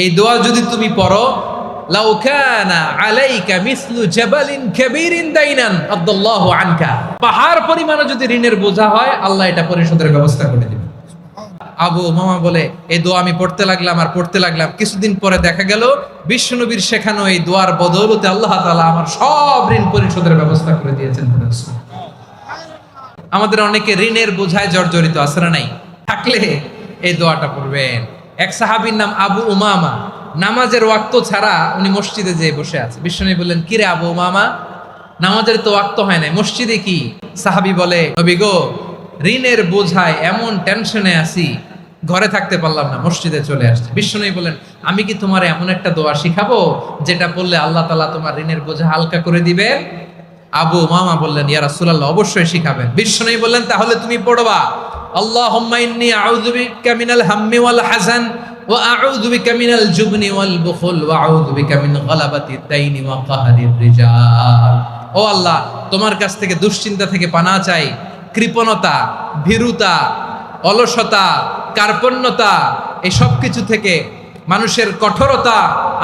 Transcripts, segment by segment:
এই দোয়া যদি তুমি পড়ো, লাউ কানা আলাইকা মিসলু জাবালিন কাবীরিন দাইনান আদাল্লাহু আনকা, পাহাড় পরিমাণ যদি ঋণের বোঝা হয় আল্লাহ এটা পরিশোধের ব্যবস্থা করে দিবেন। আবু উমামা বলে এই দোয়া আমি পড়তে লাগলাম আর পড়তে লাগলাম, কিছুদিন পরে দেখা গেল বিশ্বনবীর শেখানো এই দোয়ার বদৌলতে আল্লাহ তাআলা আমার সব ঋণ পরিশোধের ব্যবস্থা করে দিয়েছেন। আমাদের অনেকে ঋণের বোঝায় জর্জরিত আছে না নাই? থাকলে এই দোয়াটা পড়বেন। এক সাহাবীর নাম আবু উমামা, নামাজের ওয়াক্ত ছাড়া উনি মসজিদে যেয়ে বসে আছে। বিশ্বনবী বললেন, কিরে আবু উমামা, নামাজের তো ওয়াক্ত হয় নাই, মসজিদে কি? সাহাবী বলে, নবী গো, ঋণের বোঝায় এমন টেনশনে আছি, ঘরে থাকতে পারলাম না, মসজিদে চলে আসছে। বিশ্বনবী বলেন, আমি কি তোমার এমন একটা দোয়া শিখাবো যেটা পড়লে আল্লাহ তাআলা তোমার ঋণের বোঝা হালকা করে দিবে? আবু উমামা বললেন, ইয়া রাসূলুল্লাহ, অবশ্যই শিখাবেন। বিশ্বনবী বললেন, তাহলে তুমি পড়বা, আল্লাহুম্মা ইন্নী আউযু বিকা মিনাল হাম্মি ওয়াল হাযান ওয়া আউযু বিকা মিনাল জুবনি ওয়াল বুখল ওয়া আউযু বিকা মিন গালাবাতিদ দাইনি ওয়া কাহরির রিজাল। ও আল্লাহ, তোমার কাছ থেকে দুশ্চিন্তা থেকে পানাহ চাই, কৃপণতা, ভীরুতা, অলসতা, কার্পণ্যতা, এই সব কিছু থেকে, মানুষের কঠোরতা,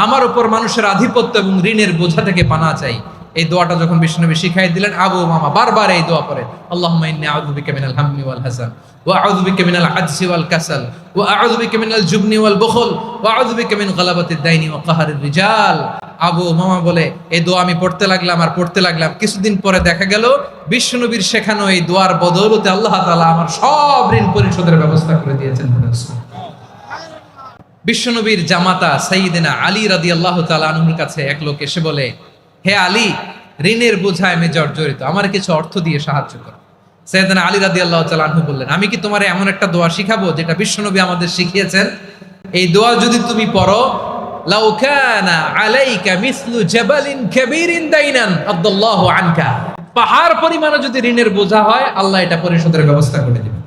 আমার উপর মানুষের আধিপত্য এবং ঋণের বোঝা থেকে পানাহ চাই। এই দোয়াটা যখন বিশ্বনবী শিখাই দিলেন, আবু উমামা বারবার এই দোয়া পড়েন, আল্লাহুম্মা ইন্নী আউযু বিকা মিনাল হাম্মি ওয়াল হাযান ওয়া আউযু বিকা মিনাল আজজি ওয়াল কাসাল ওয়া আউযু বিকা মিনাল জুবনি ওয়াল বুখল ওয়া আউযু বিকা মিন গালাবাতিদ দাইনি ওয়া কাহরির রিজাল। আবু উমামা বলে এই দোয়া আমি পড়তে লাগলাম আর পড়তে লাগলাম, কিছুদিন পরে দেখা গেল বিশ্বনবীর শেখানো এই দোয়ার বদৌলতে আল্লাহ তাআলা আমার সব ঋণ পরিশোধের ব্যবস্থা করে দিয়েছেন। বিশ্বনবীর জামাতা সাইয়্যিদিনা আলী রাদিয়াল্লাহু তাআলা আনহুর কাছে এক লোক এসে বলে, হে আলী, ঋণের বোঝায় আমি জর্জরিত, আমার কিছু অর্থ দিয়ে সাহায্য করো। সাইয়্যিদিনা আলী রাদিয়াল্লাহু তাআলা আনহু বললেন, আমি কি তোমার এমন একটা দোয়া শিখাবো যেটা বিশ্বনবী আমাদের শিখিয়েছেন? এই দোয়া যদি তুমি পড়ো, লাউ কানা আলাইকা মিসলু জাবালিন কাবীরিন দাইনান আদাল্লাহু আনকা, পাহাড় পরিমাণ যদি ঋণের বোঝা হয় আল্লাহ এটা পরিশোধের ব্যবস্থা করে দিবেন।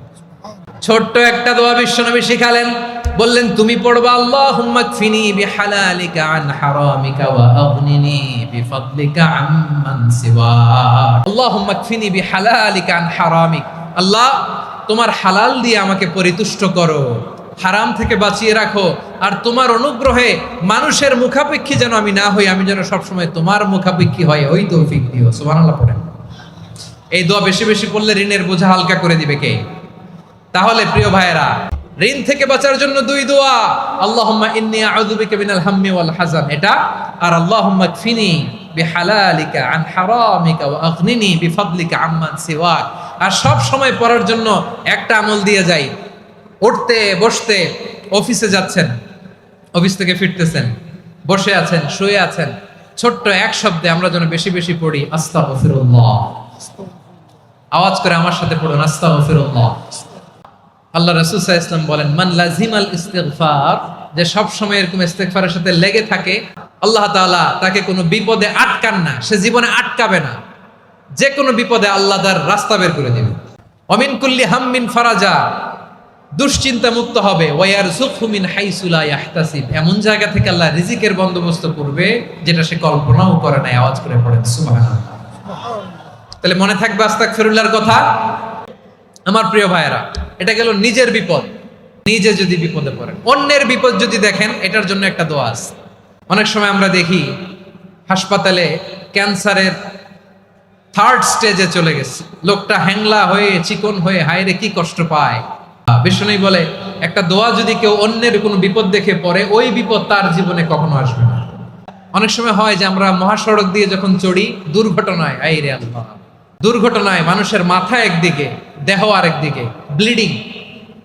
ছোট্ট একটা দোয়া বিশ্বনবী শিখালেন, বললেন তুমি পড়বা, আল্লাহুম্মা কফিনি বিহালালিকা আন হারামিকা ওয়া আগনিনি বিফাদলিকা আম্মান সিওয়াক। আল্লাহুম্মা কফিনি বিহালালিকা আন হারামিক, আল্লাহ তোমার হালাল দিয়ে আমাকে পরিতুষ্ট করো, হারাম থেকে বাঁচিয়ে রাখো, আর তোমার অনুগ্রহে মানুষের মুখাপেক্ষী যেন আমি না হই, আমি যেন সবসময় তোমার মুখাপেক্ষী হয়, ওই তৌফিক দিও। সুবহানাল্লাহ পড়েন। এই দোয়া বেশি বেশি পড়লে ঋণের বোঝা হালকা করে দিবে কে? তাহলে প্রিয় ভাইয়েরা, ঋণ থেকে বাঁচার জন্য দুই দোয়া, আল্লাহুম্মা ইন্নী আউযু বিকা মিনাল হাম্মি ওয়াল হাযান এটা, আর আল্লাহুম্মা কফিনি বিহালালিকা আন হারামিকা ওয়া আগনিনি বিফাদলিকা আম্মান সিওয়াক। আর সব সময় পড়ার জন্য একটা আমল দিয়ে যাই, উঠতে বসতে, অফিসে যাচ্ছেন, অফিস থেকে ফিরতেছেন, বসে আছেন, শুয়ে আছেন, ছোট্ট এক শব্দে আমরা যেন বেশি বেশি পড়ি আস্তাগফিরুল্লাহ। আওয়াজ করে আমার সাথে পড়ুন, আস্তাগফিরুল্লাহ। আল্লাহ রাসূল সাল্লাল্লাহু আলাইহি ওয়াসাল্লাম বলেন, মান লাজিমাল ইস্তিগফার, যে সব সময় এরকম ইস্তিগফারের সাথে লেগে থাকে, আল্লাহ তাআলা তাকে কোনো বিপদে আটকান না, সে জীবনে আটকাবে না, যে কোনো বিপদে আল্লাহ তার রাস্তা বের করে দিবে। ওয়ামিন কুল্লি হাম্মিন ফারাজা, দুশ্চিন্তা মুক্ত হবে। ওয়ারযুকহু মিন হাইসু লা ইয়াহতাসিব, এমন জায়গা থেকে আল্লাহ রিজিকের বন্দোবস্ত করবে যেটা সে কল্পনাও করে নাই। আওয়াজ করে পড়েন সুবহানাল্লাহ। তাহলে মনে থাকবে আস্তাগফিরুল্লাহর কথা। আমার প্রিয় ভাইয়েরা, এটা গেল নিজের বিপদ, নিজে যদি বিপদে পড়েন। অন্যের বিপদ যদি দেখেন, এটার জন্য একটা দোয়া আছে। অনেক সময় আমরা দেখি হাসপাতালে ক্যান্সারের 3rd স্টেজে চলে গেছে, লোকটা হ্যাংলা হয়ে চিকন হয়ে হায়রে কি কষ্ট পায়। বিশ্বনবী বলে, একটা দোয়া যদি কেউ অন্যের কোনো বিপদ দেখে পড়ে, ওই বিপদ তার জীবনে কখনো আসবে না। অনেক সময় হয় যে আমরা মহাসড়ক দিয়ে যখন চড়ি, দুর্ঘটনায়, আইরে আল্লাহ, দুর্ঘটনায় মানুষের মাথা একদিকে, দেহ আরেকদিকে, ব্লিডিং,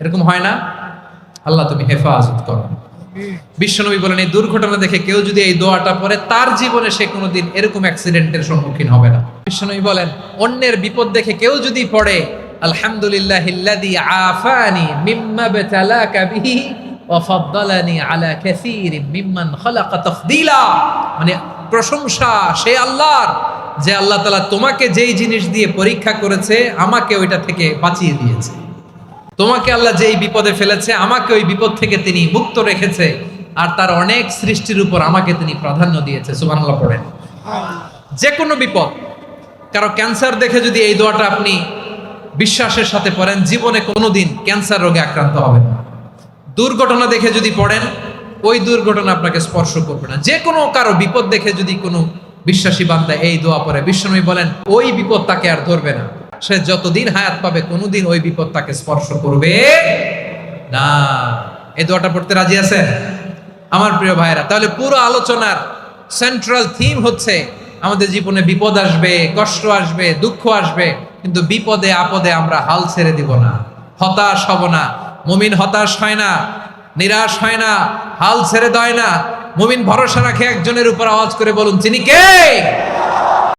এরকম হয় না? আল্লাহ তুমি হেফাজত করো। বিশ্বনবী বলেন, এই দুর্ঘটনা দেখে কেউ যদি এই দোয়াটা পড়ে, তার জীবনে সে কোনোদিন এরকম অ্যাক্সিডেন্টের সম্মুখীন হবে না। বিশ্বনবী বলেন, অন্যের বিপদ দেখে কেউ যদি পড়ে, আলহামদুলিল্লাহিল্লাযী আফানি মিম্মা বাতালাকা বিহি ওয়া ফাদ্দালানি আলা কাসীরিম মিম্মান খালাকা তাফদীলা, মানে প্রশংসা সেই আল্লাহর, যে আল্লাহ তাআলা তোমাকে যেই জিনিস দিয়ে পরীক্ষা করেছে, আমাকে ওইটা থেকে বাঁচিয়ে দিয়েছে। তোমাকে আল্লাহ যেই বিপদে ফেলেছে, আমাকে ওই বিপদ থেকে তিনি মুক্ত রেখেছে, আর তার অনেক সৃষ্টির উপর আমাকে তিনি প্রাধান্য দিয়েছে। সুবহানাল্লাহ পড়েন। যে কোনো বিপদ, কারো ক্যান্সার দেখে যদি এই দোয়াটা আপনি বিশ্বাসের সাথে পড়েন, জীবনে কোনোদিন ক্যান্সার রোগে আক্রান্ত হবেন না। দুর্ঘটনা দেখে যদি পড়েন, ওই দুর্ঘটনা আপনাকে স্পর্শ করবে না। যে কোনো কারো বিপদ দেখে যদি কোনো বিশ্বাসী বান্দা এই দোয়া পড়ে, বিশ্বনবী বলেন ওই বিপদ তাকে আর ধরবে না। সে যতদিন হায়াত পাবে কোনোদিন ওই বিপদ তাকে স্পর্শ করবে না। এই দোয়াটা পড়তে রাজি আছেন আমার প্রিয় ভাইরা? তাহলে পুরো আলোচনার সেন্ট্রাল থিম হচ্ছে আমাদের জীবনে বিপদ আসবে, কষ্ট আসবে, দুঃখ আসবে, কিন্তু বিপদে আপদে আমরা হাল ছেড়ে দিব না, হতাশ হব না। মুমিন হতাশ হয় না, নিরাশ হয় না, হাল ছেড়ে দেয় না। মুমিন ভরসা রাখে একজনের উপর। আওয়াজ করে বলুন, তিনি কে?